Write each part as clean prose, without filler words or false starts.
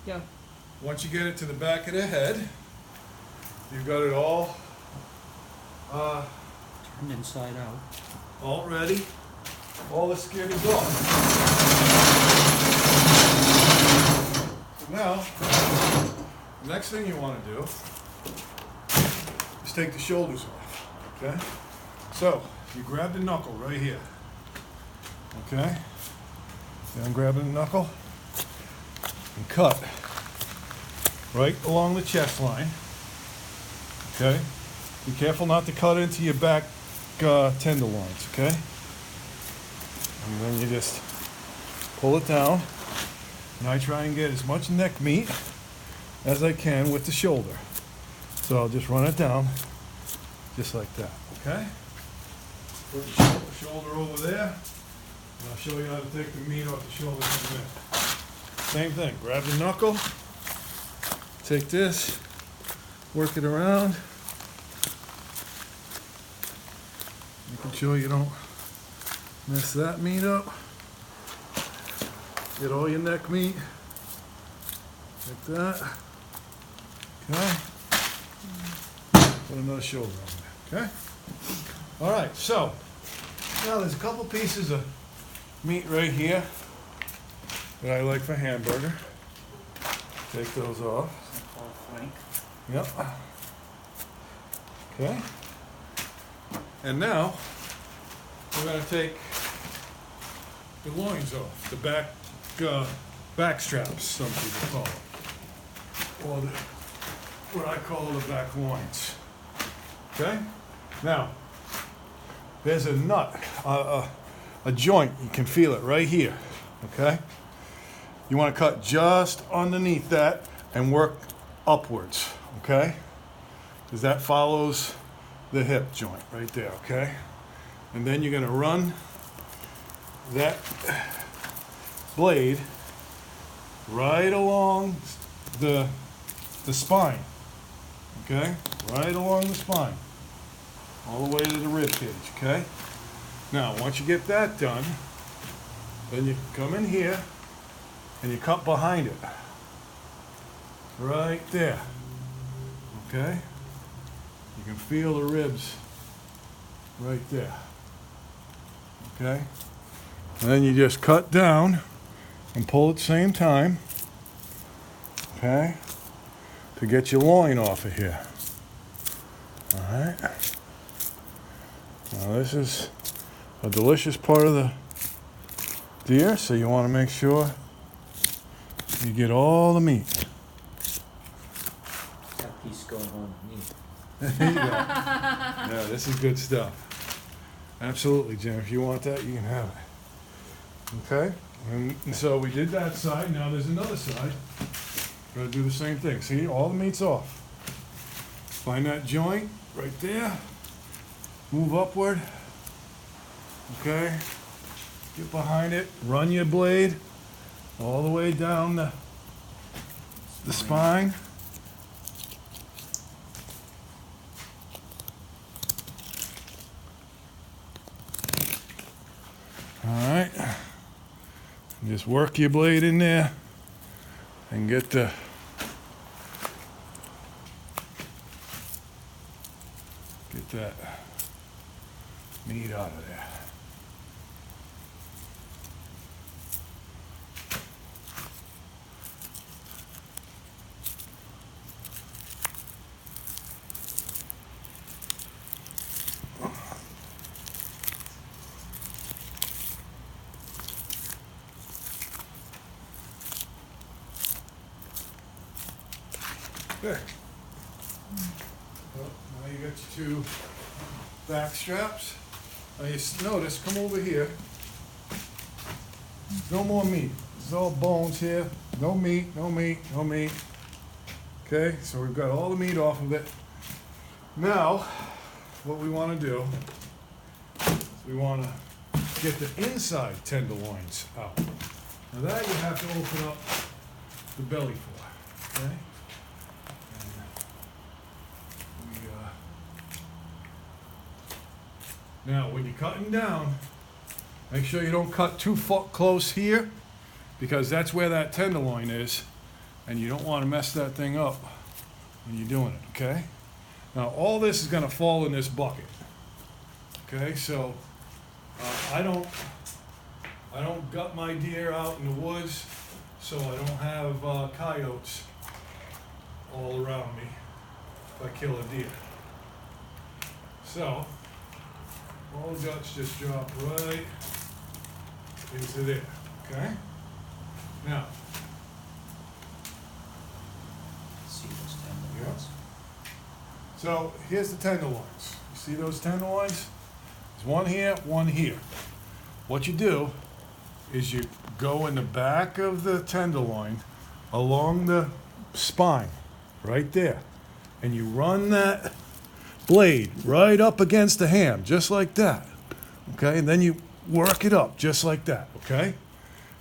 Yeah. Once you get it to the back of the head, you've got it all Turned inside out. all ready. All the skin is off. So now, the next thing you want to do is take the shoulders off. Okay? So, you grab the knuckle right here. Okay? Then I'm grabbing the knuckle and cut right along the chest line. Okay? Be careful not to cut into your back tenderloins, okay? And then you just pull it down. And I try and get as much neck meat as I can with the shoulder. So I'll just run it down just like that, okay? Put the shoulder over there. And I'll show you how to take the meat off the shoulder in a minute. Same thing, grab the knuckle, take this, work it around. Making sure you don't mess that meat up. Get all your neck meat, like that. Okay. Put another shoulder on there, okay? All right, so now there's a couple pieces of meat right here that I like for hamburger. Take those off. Flank. Yep. Okay. And now we're going to take the loins off, the back straps, some people call it, or what I call the back loins. Okay. Now there's a nut, a joint. You can feel it right here. Okay. You want to cut just underneath that and work upwards. Okay. Because that follows the hip joint right there, okay? And then you're gonna run that blade right along the spine, okay? Right along the spine, all the way to the rib cage, okay? Now, once you get that done, then you come in here and you cut behind it, right there, okay? You can feel the ribs right there. Okay? And then you just cut down and pull at the same time. Okay? To get your loin off of here. Alright? Now this is a delicious part of the deer, so you want to make sure you get all the meat. That piece going home with me. There you go. Yeah, this is good stuff. Absolutely, Jim. If you want that, you can have it. Okay? And so we did that side. Now there's another side. We're going to do the same thing. See, all the meat's off. Find that joint right there. Move upward. Okay? Get behind it. Run your blade all the way down the spine. All right, and just work your blade in there and get that meat out of there. There. Well, now you got your two back straps. Now you notice, come over here. No more meat. This is all bones here. No meat, no meat, no meat. Okay, so we've got all the meat off of it. Now, what we want to do is we want to get the inside tenderloins out. Now that you have to open up the belly for, okay? Now, when you're cutting down, make sure you don't cut too close here, because that's where that tenderloin is. and you don't want to mess that thing up when you're doing it, okay? Now, all this is gonna fall in this bucket, okay? So, I don't gut my deer out in the woods, so I don't have coyotes all around me if I kill a deer. So, all the guts just drop right into there, okay? Now, See those tenderloins? so here's the tenderloins. You see those tenderloins? There's one here, one here. What you do is you go in the back of the tenderloin along the spine, right there, and you run that blade right up against the ham, just like that, okay? And then you work it up just like that, okay?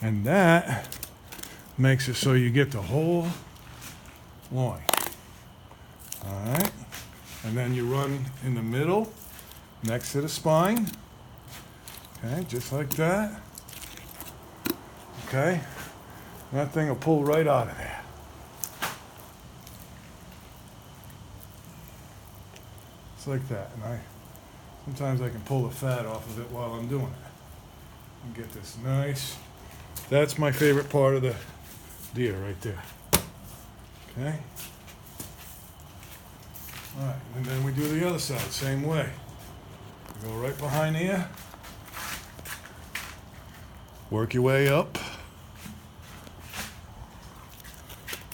And that makes it so you get the whole loin, all right? And then you run in the middle, next to the spine, okay, just like that, okay? And that thing will pull right out of there. Like that, and sometimes I can pull the fat off of it while I'm doing it and get this nice. That's my favorite part of the deer right there, okay? All right, and then we do the other side, same way. You go right behind here, work your way up,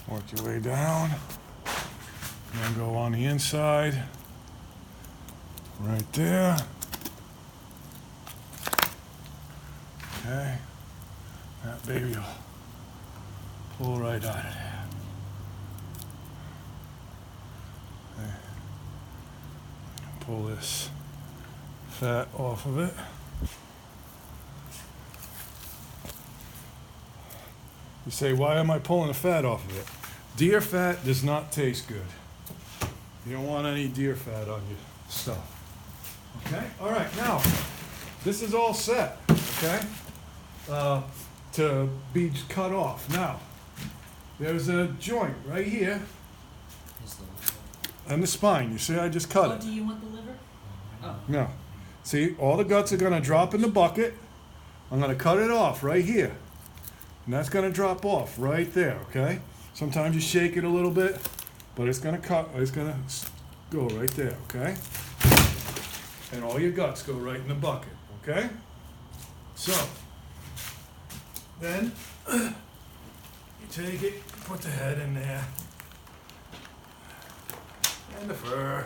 work your way down, and then go on the inside. Right there. Okay. That baby will pull right out of there. Okay. Pull this fat off of it. You say, why am I pulling the fat off of it? Deer fat does not taste good. You don't want any deer fat on your stuff. Okay, all right, now, this is all set, okay, to be cut off. Now, there's a joint right here Is the liver? and the spine. You see, I just cut Oh, it. do you want the liver? Oh. No. See, all the guts are gonna drop in the bucket. I'm gonna cut it off right here. And that's gonna drop off right there, okay? Sometimes you shake it a little bit, but it's gonna go right there, okay? And all your guts go right in the bucket, okay? So, then you take it, put the head in there, and the fur,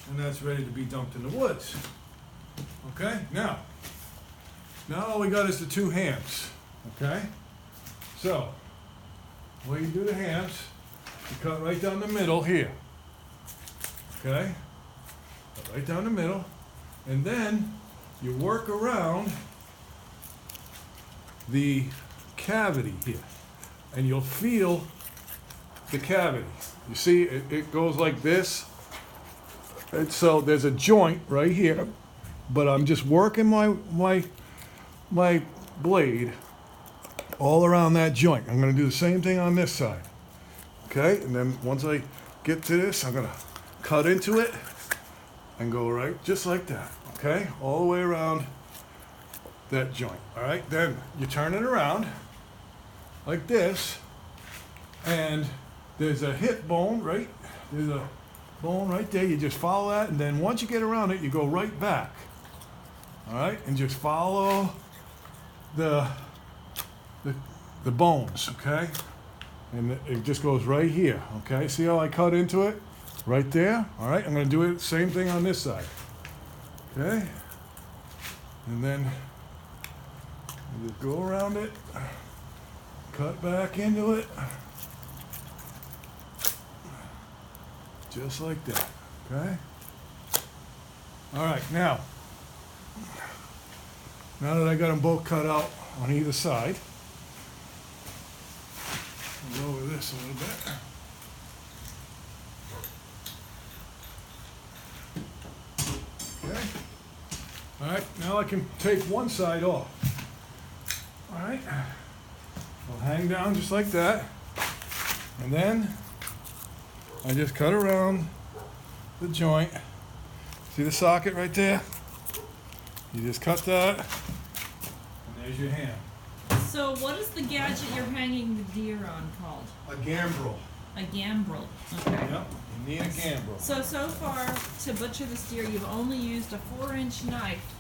and that's ready to be dumped in the woods. Okay, now all we got is the two hams, okay? So, the way you do the hams, you cut right down the middle here, okay? Right down the middle, and then you work around the cavity here, and you'll feel the cavity. You see, it goes like this, and so there's a joint right here, but I'm just working my blade all around that joint. I'm going to do the same thing on this side, okay? And then once I get to this, I'm going to cut into it and go right just like that, okay? All the way around that joint, all right? Then you turn it around like this, and there's a hip bone, right? There's a bone right there. You just follow that, and then once you get around it, you go right back, all right? And just follow the bones, okay? And it just goes right here, okay? See how I cut into it? Right there, all right? I'm gonna do it, same thing on this side, okay? And then you just go around it, cut back into it, just like that, okay? All right, now that I got them both cut out on either side, I'll go over this a little bit. Okay. All right, now I can take one side off. All right. I'll hang down just like that. And then I just cut around the joint. See the socket right there? You just cut that, and there's your ham. So what is the gadget you're hanging the deer on called? A gambrel. A gambrel. Okay. Yep, you need a gambrel. So far, to butcher this deer, you've only used a 4-inch knife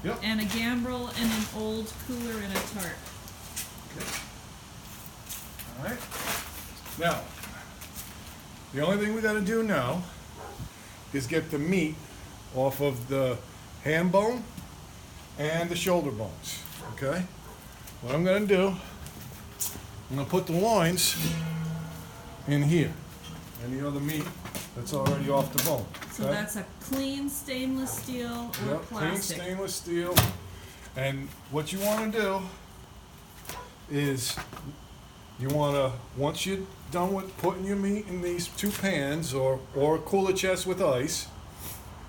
Yep. and a gambrel and an old cooler and a tart. Okay. All right. Now, the only thing we got to do now is get the meat off of the ham bone and the shoulder bones. Okay. What I'm going to do, I'm going to put the loins in here, and the other meat that's already off the bone. So okay? that's a clean stainless steel or Yep, clean plastic. stainless steel. And what you want to do is you want to, once you're done with putting your meat in these two pans or a cooler chest with ice,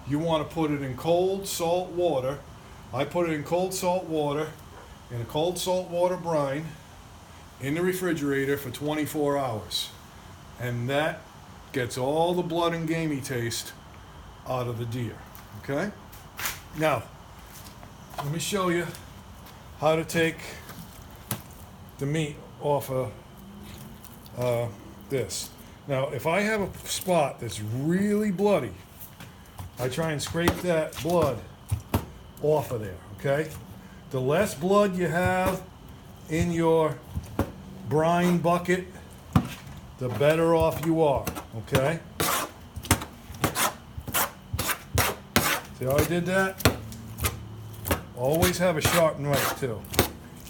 you want to put it in cold salt water. I put it in cold salt water in a cold salt water brine in the refrigerator for 24 hours. And that gets all the blood and gamey taste out of the deer. Okay? Now, let me show you how to take the meat off of this. Now, if I have a spot that's really bloody, I try and scrape that blood off of there, okay? The less blood you have in your brine bucket, the better off you are, okay? See how I did that? Always have a sharp knife too.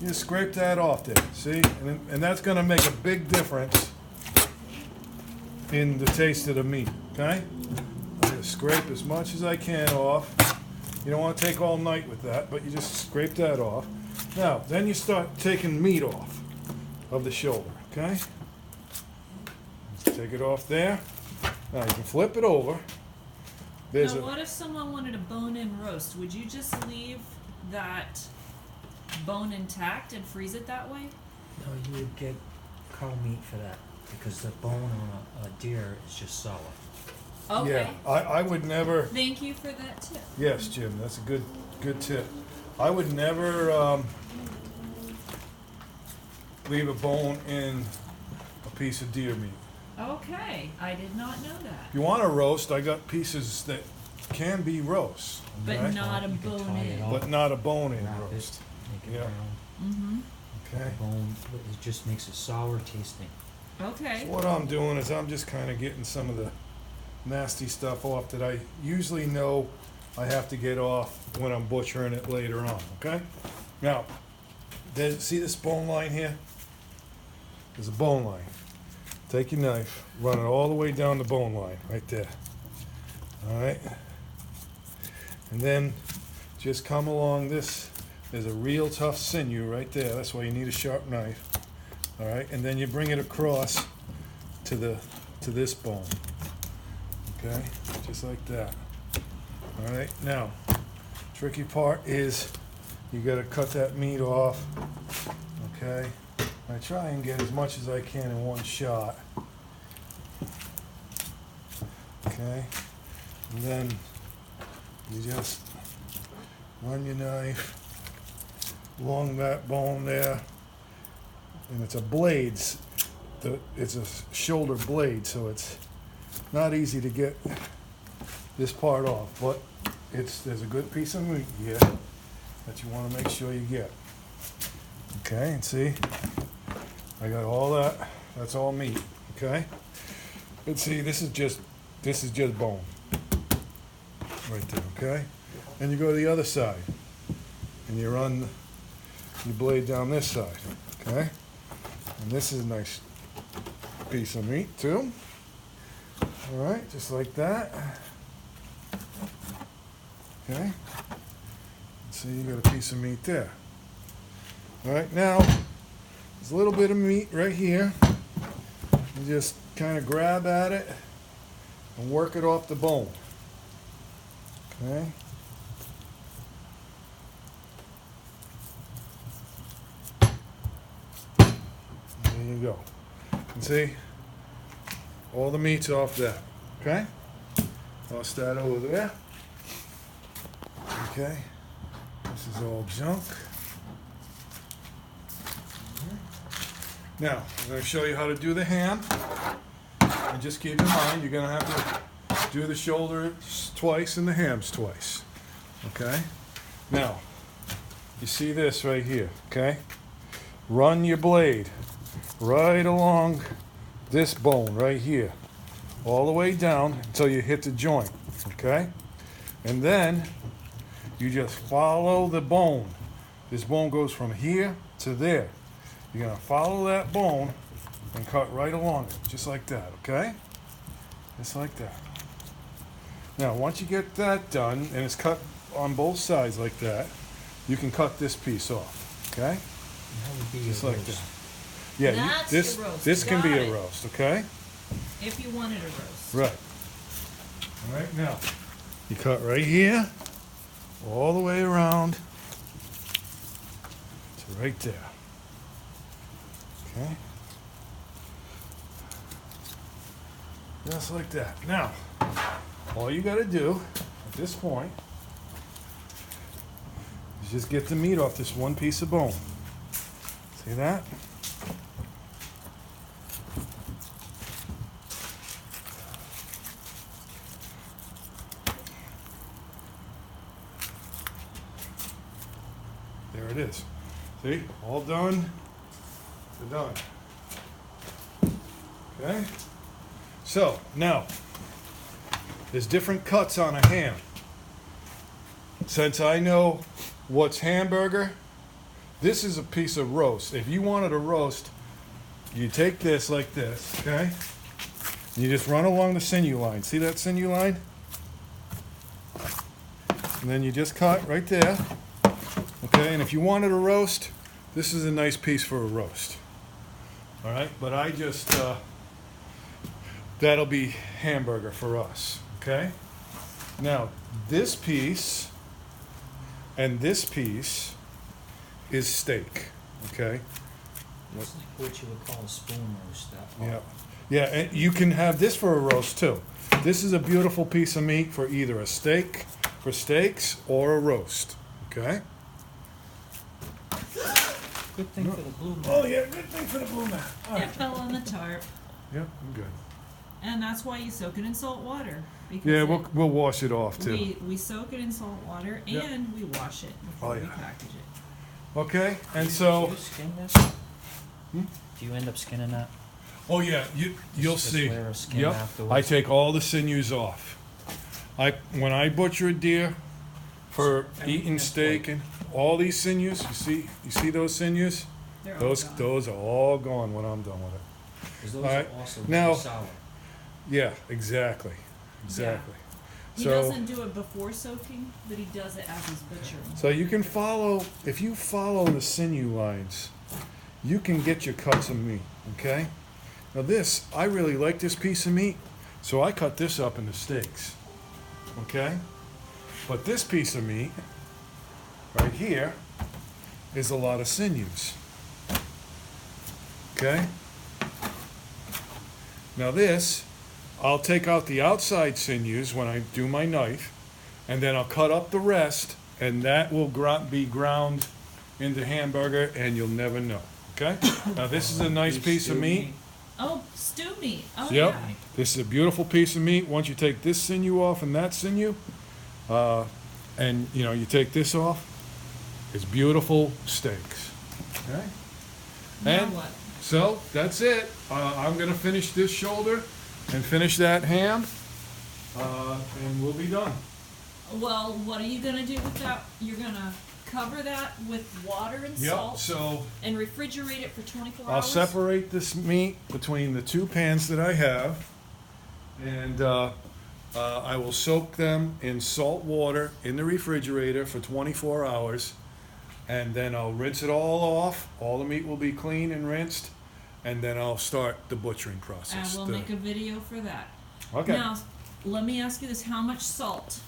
You just scrape that off there, see? And that's gonna make a big difference in the taste of the meat, okay? I just scrape as much as I can off. You don't want to take all night with that, but you just scrape that off. Now, then you start taking meat off of the shoulder, okay? Just take it off there. Now you can flip it over. There's Now, what if someone wanted a bone-in roast? Would you just leave that bone intact and freeze it that way? No, you would get cow meat for that because the bone on a deer is just solid. Okay. Yeah, I would never. Thank you for that tip. Yes, Jim, that's a good tip. I would never leave a bone in a piece of deer meat. Okay, I did not know that. If you want to roast, I got pieces that can be roast, But okay? not a You can tie it bone-in. off. But not a bone-in Wrap it, roast. make it Yeah. brown. Mm-hmm. Okay. Bone, it just makes it sour tasting. Okay. So what I'm doing is I'm just kind of getting some of the nasty stuff off that I usually know I have to get off when I'm butchering it later on, okay? Now, see this bone line here? There's a bone line. Take your knife, run it all the way down the bone line, right there. All right? And then just come along this. There's a real tough sinew right there. That's why you need a sharp knife. All right? And then you bring it across to this bone. Okay? Just like that. All right? Now, tricky part is you got to cut that meat off. Okay? I try and get as much as I can in one shot. Okay? And then you just run your knife along that bone there. And it's a blades. It's a shoulder blade, so it's not easy to get this part off. But there's a good piece of meat here that you want to make sure you get. Okay, and see? I got all that. That's all meat. Okay? But see, this is just bone. Right there, okay? And you go to the other side. And you run your blade down this side. Okay? And this is a nice piece of meat too. Alright, just like that. Okay? See, you got a piece of meat there. Alright, now there's a little bit of meat right here. You just kind of grab at it and work it off the bone. Okay? you go. And see, all the meat's off that. Okay? Toss that over there. Okay. This is all junk. Now, I'm going to show you how to do the ham. And just keep in mind, you're going to have to do the shoulders twice and the hams twice. Okay? Now, you see this right here, okay? Run your blade right along this bone right here, all the way down until you hit the joint, okay? And then you just follow the bone. This bone goes from here to there. You're gonna follow that bone and cut right along it, just like that, okay? Just like that. Now, once you get that done, and it's cut on both sides like that, you can cut this piece off, okay? And that would be Just your like roast. that. Yeah, That's this your roast. this can be Got a it. roast, okay? If you wanted a roast. Right. All right, now, you cut right here, all the way around to right there. Okay? Just like that. Now, all you gotta do at this point is just get the meat off this one piece of bone. See that? There it is. See? All done. They're done. Okay? So, now, there's different cuts on a ham. Since I know what's hamburger, this is a piece of roast. If you wanted a roast, you take this like this, okay? You just run along the sinew line. See that sinew line? And then you just cut right there. Okay, and if you wanted a roast, this is a nice piece for a roast. All right, but I just, that'll be hamburger for us, okay? Now, this piece and this piece is steak, okay? It's like what you would call a spoon roast. That part. Yeah, yeah, and you can have this for a roast too. This is a beautiful piece of meat for either a steak, for steaks, or a roast, okay? Good thing for the blue man. Oh yeah, good thing for the blue man. All It right. fell on the tarp. Yep, I'm good. And that's why you soak it in salt water. Because Yeah, it- we'll wash it off too. we soak it in salt water Yep. and we wash it before Oh, we yeah. package it. Okay, and Do so, you skin this? Hmm? Do you end up skinning that? oh yeah, you'll Just see. wear a skin Yep, afterwards? I take all the sinews off. When I butcher a deer for eating steak and all these sinews, you see those sinews? They're all Those gone. those are all gone when I'm done with it. 'Cause those Alright, are also now- very sour. Yeah, exactly, exactly. He So, doesn't do it before soaking, but he does it as he's butchering. so you can follow, if you follow the sinew lines, you can get your cuts of meat, okay? Now this, I really like this piece of meat, so I cut this up into steaks, okay? But this piece of meat, right here, is a lot of sinews, okay? Now this, I'll take out the outside sinews when I do my knife, and then I'll cut up the rest, and that will be ground into hamburger, and you'll never know, okay? Now this is a nice piece of meat. Oh, stew meat. Oh Yep. yeah. This is a beautiful piece of meat. Once you take this sinew off and that sinew, and you take this off, it's beautiful steaks. Okay? Now And what? so that's it. I'm gonna finish this shoulder and finish that ham, and we'll be done. Well, what are you gonna do with that? You're gonna cover that with water and Yep. salt So and refrigerate it for 24 I'll hours. separate this meat between the two pans that I have, and I will soak them in salt water in the refrigerator for 24 hours, and then I'll rinse it all off. All the meat will be clean and rinsed, and then I'll start the butchering And process. we'll make a video for that. Okay. Now, let me ask you this: how much salt?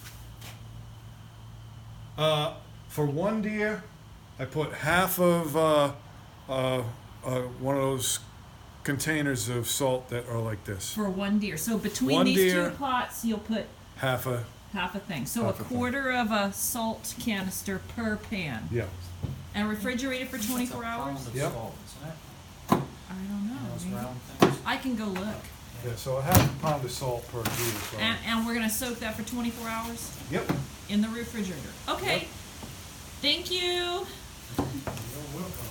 For one deer, I put half of one of those containers of salt that are like this. For one deer. So between One these deer. 2 pots, you'll put Half a, half a thing. So Half a a thing. quarter of a salt canister per pan. yeah. And refrigerate it for 24 That's a hours? pound of Yep. salt, isn't it? I don't know. Those maybe. round things. I can go look. Yeah, so a half a pound of salt per deer, so. And we're gonna soak that for 24 hours Yep. in the refrigerator. Okay. Yep. Thank you. You're welcome.